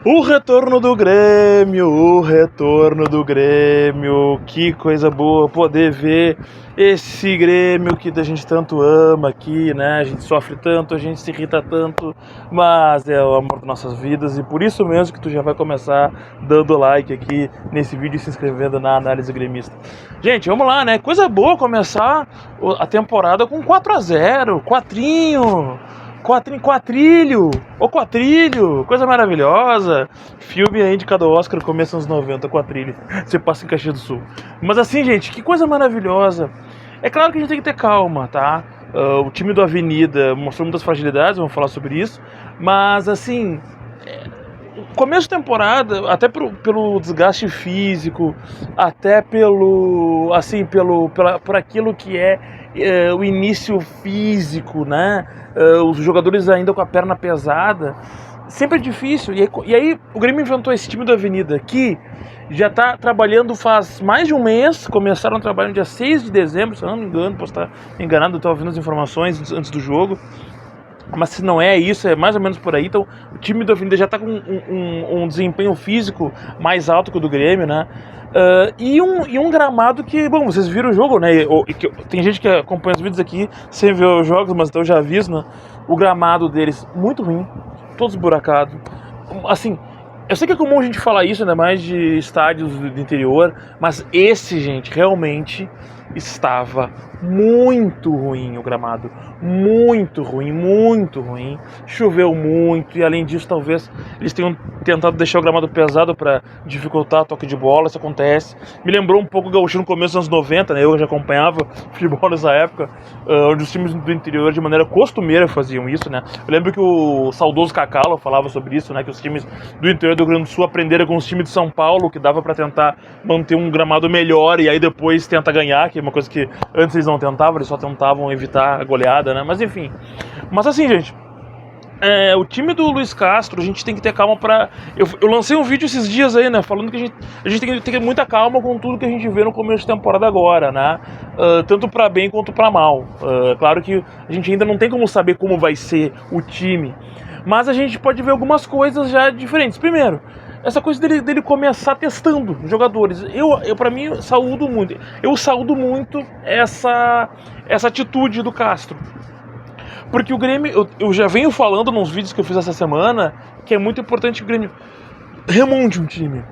O retorno do Grêmio, que coisa boa poder ver esse Grêmio que a gente tanto ama aqui, né? A gente sofre tanto, a gente se irrita tanto, mas é o amor das nossas vidas e por isso mesmo que tu já vai começar dando like aqui nesse vídeo e se inscrevendo na Análise Gremista. Gente, vamos lá, né? Coisa boa começar a temporada com 4-0, Quatrilho, coisa maravilhosa. Filme aí indicado ao Oscar, começa nos 90, Quatrilho, você passa em Caxias do Sul. Mas assim, gente, que coisa maravilhosa. É claro que a gente tem que ter calma, tá? O time do Avenida mostrou muitas fragilidades, vamos falar sobre isso. Mas assim, começo de temporada, até pelo desgaste físico, até por aquilo que é o início físico, né? Os jogadores ainda com a perna pesada, sempre é difícil. E aí o Grêmio inventou esse time da Avenida, que já está trabalhando faz mais de um mês, começaram a trabalhar no dia 6 de dezembro, se eu não me engano, posso estar enganado, eu estava ouvindo as informações antes do jogo. Mas se não é isso, é mais ou menos por aí. Então o time do Avenida já está com um desempenho físico mais alto que o do Grêmio, né? E um gramado que, bom, vocês viram o jogo, né? Tem gente que acompanha os vídeos aqui sem ver os jogos, mas então eu já aviso, né? O gramado deles muito ruim, todo esburacado. Assim, eu sei que é comum a gente falar isso, ainda mais de estádios do interior, mas esse, gente, realmente estava muito ruim o gramado. Muito ruim. Choveu muito e, além disso, talvez eles tenham tentado deixar o gramado pesado para dificultar o toque de bola. Isso acontece. Me lembrou um pouco o Gaúcho no começo dos anos 90, né? Eu já acompanhava futebol nessa época, onde os times do interior, de maneira costumeira, faziam isso, né? Eu lembro que o saudoso Cacalo falava sobre isso, né? Que os times do interior do Rio Grande do Sul aprenderam com os times de São Paulo, que dava para tentar manter um gramado melhor e aí depois tenta ganhar, que é uma coisa que antes eles não tentavam, eles só tentavam evitar a goleada, né? Mas enfim. Mas assim, gente, o time do Luiz Castro, a gente tem que ter calma pra... Eu lancei um vídeo esses dias aí, né? Falando que a gente tem que ter muita calma com tudo que a gente vê no começo de temporada agora, né? Tanto pra bem quanto pra mal. Claro que a gente ainda não tem como saber como vai ser o time, mas a gente pode ver algumas coisas já diferentes. Primeiro, essa coisa dele começar testando jogadores. Pra mim, eu saúdo muito essa atitude do Castro. Porque o Grêmio, eu já venho falando nos vídeos que eu fiz essa semana, que é muito importante que o Grêmio remonte um time.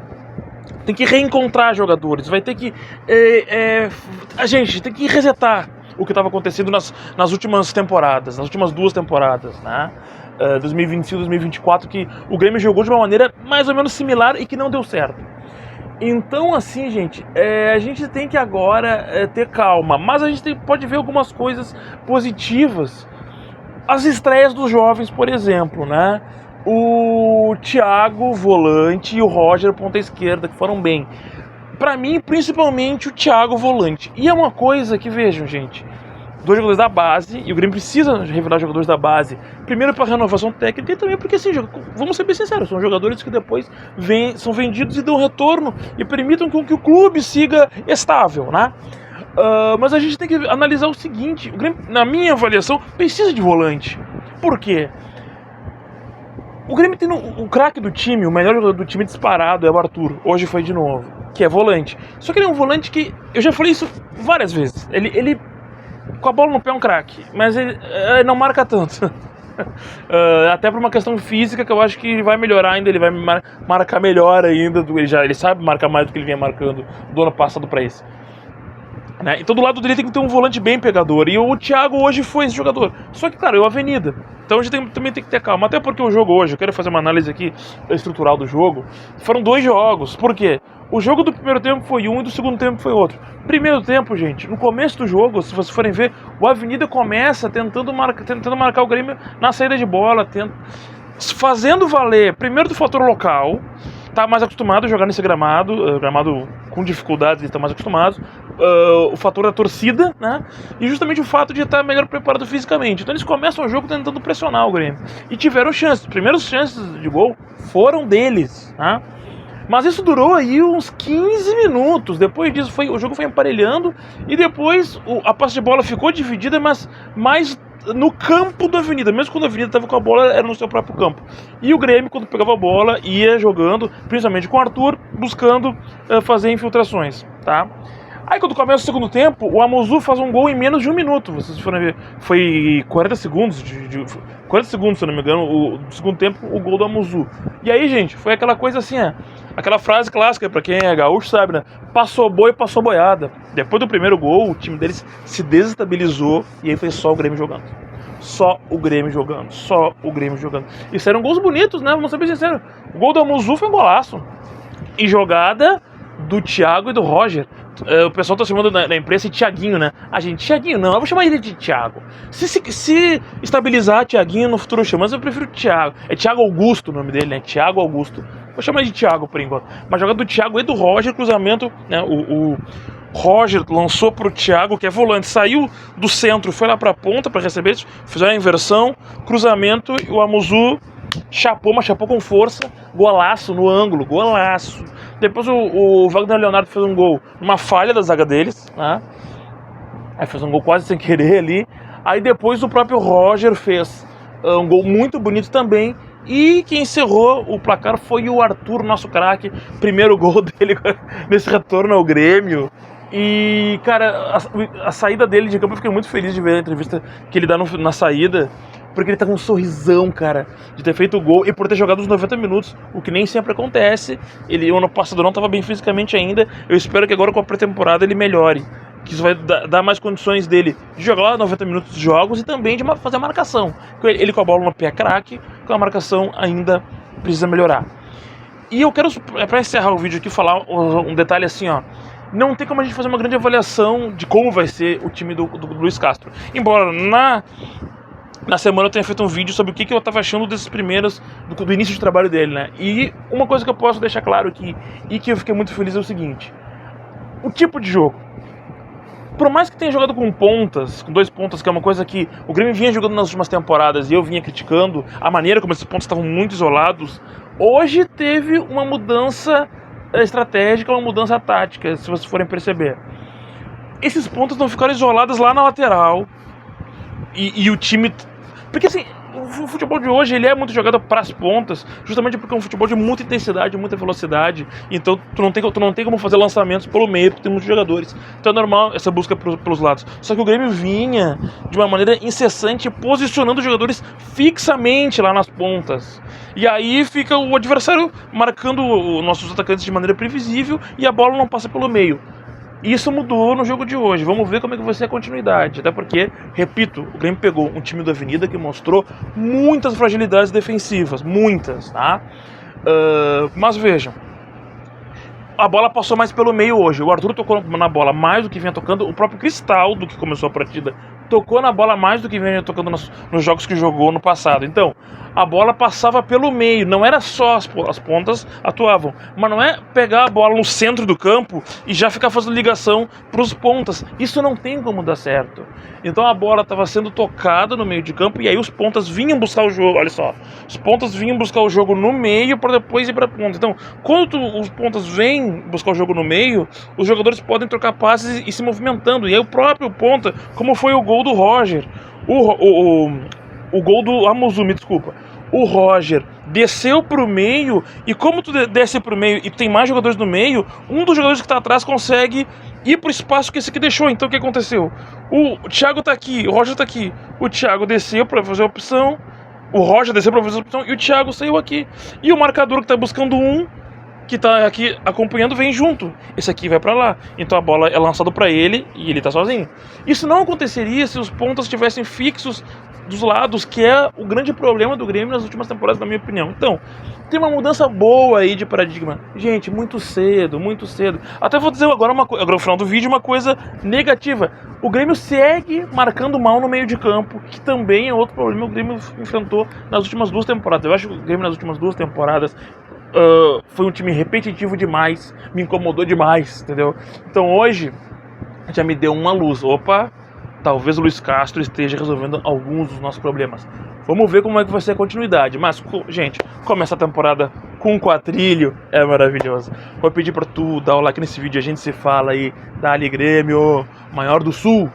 Tem que reencontrar jogadores, vai ter que... a gente tem que resetar o que estava acontecendo nas últimas temporadas, nas últimas 2 temporadas, né? 2025 e 2024, que o Grêmio jogou de uma maneira mais ou menos similar e que não deu certo. Então, assim, gente, a gente tem que agora ter calma, mas a gente pode ver algumas coisas positivas. As estreias dos jovens, por exemplo, né? O Thiago, volante, e o Roger, ponta esquerda, que foram bem. Pra mim, principalmente o Thiago, volante. E é uma coisa que, vejam, gente, 2 jogadores da base, e o Grêmio precisa revelar jogadores da base, primeiro para renovação técnica e também porque, assim, vamos ser bem sinceros, são jogadores que depois são vendidos e dão retorno e permitam que o clube siga estável, né? Mas a gente tem que analisar o seguinte: o Grêmio, na minha avaliação, precisa de volante. Por quê? O Grêmio tem o craque do time, o melhor jogador do time disparado é o Arthur. Hoje foi de novo, que é volante. Só que ele é um volante que, eu já falei isso várias vezes, ele com a bola no pé é um craque, mas ele não marca tanto. Até por uma questão física que eu acho que ele vai melhorar ainda, ele vai marcar melhor ainda. Ele sabe marcar mais do que ele vinha marcando do ano passado para esse. Né? Então do lado dele tem que ter um volante bem pegador. E o Thiago hoje foi esse jogador. Só que, claro, é o Avenida. Então a gente também tem que ter calma. Até porque o jogo hoje, eu quero fazer uma análise aqui estrutural do jogo. Foram 2 jogos. Por quê? O jogo do primeiro tempo foi um e do segundo tempo foi outro. Primeiro tempo, gente, no começo do jogo, se vocês forem ver, o Avenida começa tentando marcar o Grêmio na saída de bola, fazendo valer, primeiro, do fator local. Tá mais acostumado a jogar nesse gramado com dificuldades, eles estão mais acostumados. O fator da torcida, né? E justamente o fato de estar melhor preparado fisicamente. Então eles começam o jogo tentando pressionar o Grêmio. E tiveram chances. As primeiras chances de gol foram deles, né? Mas isso durou aí uns 15 minutos. Depois disso o jogo foi emparelhando. E depois a posse de bola ficou dividida, mas mais no campo da Avenida, mesmo quando a Avenida estava com a bola, era no seu próprio campo. E o Grêmio, quando pegava a bola, ia jogando, principalmente com o Arthur, buscando fazer infiltrações, tá? Aí quando começa o segundo tempo, o Amouzou faz um gol em menos de 1 minuto. Vocês foram ver, foi 40 segundos, 40 segundos, se eu não me engano, o segundo tempo, o gol do Amouzou. E aí, gente, foi aquela coisa assim, aquela frase clássica, pra quem é gaúcho sabe, né? Passou boi, passou boiada. Depois do primeiro gol, o time deles se desestabilizou e aí foi só o Grêmio jogando. Só o Grêmio jogando, só o Grêmio jogando. E saíram gols bonitos, né? Vamos ser bem sinceros. O gol do Amouzou foi um golaço. E jogada do Thiago e do Roger. O pessoal tá chamando na imprensa de Thiaguinho, né? Gente, Thiaguinho não, eu vou chamar ele de Thiago. Se estabilizar Thiaguinho no futuro chama, mas eu prefiro Thiago. É Thiago Augusto o nome dele, né? Thiago Augusto. Vou chamar ele de Thiago por enquanto. Mas jogada do Thiago e do Roger, cruzamento, né? O Roger lançou pro Thiago, que é volante, saiu do centro, foi lá pra ponta pra receber, fizeram a inversão, cruzamento, e o Amouzou chapou, mas chapou com força, golaço no ângulo, golaço. Depois o Wagner Leonardo fez um gol numa falha da zaga deles, né? Aí fez um gol quase sem querer ali. Aí depois o próprio Roger fez um gol muito bonito também. E quem encerrou o placar foi o Arthur, nosso craque. Primeiro gol dele nesse retorno ao Grêmio. E, cara, a saída dele de campo, eu fiquei muito feliz de ver a entrevista que ele dá na saída. Porque ele tá com um sorrisão, cara, de ter feito o gol e por ter jogado os 90 minutos, o que nem sempre acontece. Ele, o ano passado, não estava bem fisicamente ainda. Eu espero que agora com a pré-temporada ele melhore. Que isso vai dar mais condições dele de jogar 90 minutos de jogos e também de fazer a marcação. Ele com a bola no pé é craque, com a marcação ainda precisa melhorar. E eu quero, para encerrar o vídeo aqui, falar um detalhe assim, ó. Não tem como a gente fazer uma grande avaliação de como vai ser o time do Luiz Castro. Embora na semana eu tenha feito um vídeo sobre o que eu tava achando desses primeiros, do início de trabalho dele, né? E uma coisa que eu posso deixar claro aqui, e que eu fiquei muito feliz, é o seguinte. O tipo de jogo. Por mais que tenha jogado com pontas, com 2 pontas, que é uma coisa que o Grêmio vinha jogando nas últimas temporadas e eu vinha criticando a maneira como esses pontos estavam muito isolados, hoje teve uma mudança estratégica, uma mudança tática, se vocês forem perceber. Esses pontos não ficaram isolados lá na lateral e o time... Porque assim, o futebol de hoje ele é muito jogado para as pontas, justamente porque é um futebol de muita intensidade, muita velocidade. Então tu não tem como fazer lançamentos pelo meio, porque tem muitos jogadores. Então é normal essa busca pelos lados. Só que o Grêmio vinha de uma maneira incessante, posicionando os jogadores fixamente lá nas pontas. E aí fica o adversário marcando os nossos atacantes de maneira previsível e a bola não passa pelo meio. Isso mudou no jogo de hoje. Vamos ver como é que vai ser a continuidade. Até porque, repito, o Grêmio pegou um time da Avenida que mostrou muitas fragilidades defensivas. Muitas, tá? Mas vejam. A bola passou mais pelo meio hoje. O Arthur tocou na bola mais do que vinha tocando. O próprio Cristaldo, que começou a partida, tocou na bola mais do que vinha tocando nos jogos que jogou no passado. Então, a bola passava pelo meio. Não era só as pontas atuavam. Mas não é pegar a bola no centro do campo e já ficar fazendo ligação para os pontas. Isso não tem como dar certo. Então a bola estava sendo tocada no meio de campo e aí os pontas vinham buscar o jogo. Olha só. Os pontas vinham buscar o jogo no meio para depois ir para a ponta. Então, quando os pontas vêm buscar o jogo no meio, os jogadores podem trocar passes e se movimentando. E aí o próprio ponta, como foi o gol do Roger, o gol do Amouzou, me desculpa. O Roger desceu pro meio e como tu desce pro meio e tem mais jogadores no meio, um dos jogadores que tá atrás consegue ir pro espaço que esse aqui deixou. Então o que aconteceu? O Thiago tá aqui, o Roger tá aqui. O Thiago desceu pra fazer a opção, o Roger desceu pra fazer a opção e o Thiago saiu aqui. E o marcador que tá buscando que tá aqui acompanhando vem junto. Esse aqui vai pra lá. Então a bola é lançada pra ele e ele tá sozinho. Isso não aconteceria se os pontas estivessem fixos dos lados, que é o grande problema do Grêmio nas últimas temporadas, na minha opinião. Então, tem uma mudança boa aí de paradigma. Gente, muito cedo, muito cedo. Até vou dizer agora no final do vídeo uma coisa negativa. O Grêmio segue marcando mal no meio de campo, que também é outro problema que o Grêmio enfrentou nas últimas 2 temporadas. Eu acho que o Grêmio nas últimas 2 temporadas foi um time repetitivo demais, me incomodou demais, entendeu? Então hoje já me deu uma luz. Opa, talvez o Luiz Castro esteja resolvendo alguns dos nossos problemas. Vamos ver como é que vai ser a continuidade. Mas, gente, começa a temporada com um quatrilho, é maravilhoso. Vou pedir pra tu dar o like nesse vídeo, a gente se fala aí. Dá-lhe Grêmio, maior do Sul.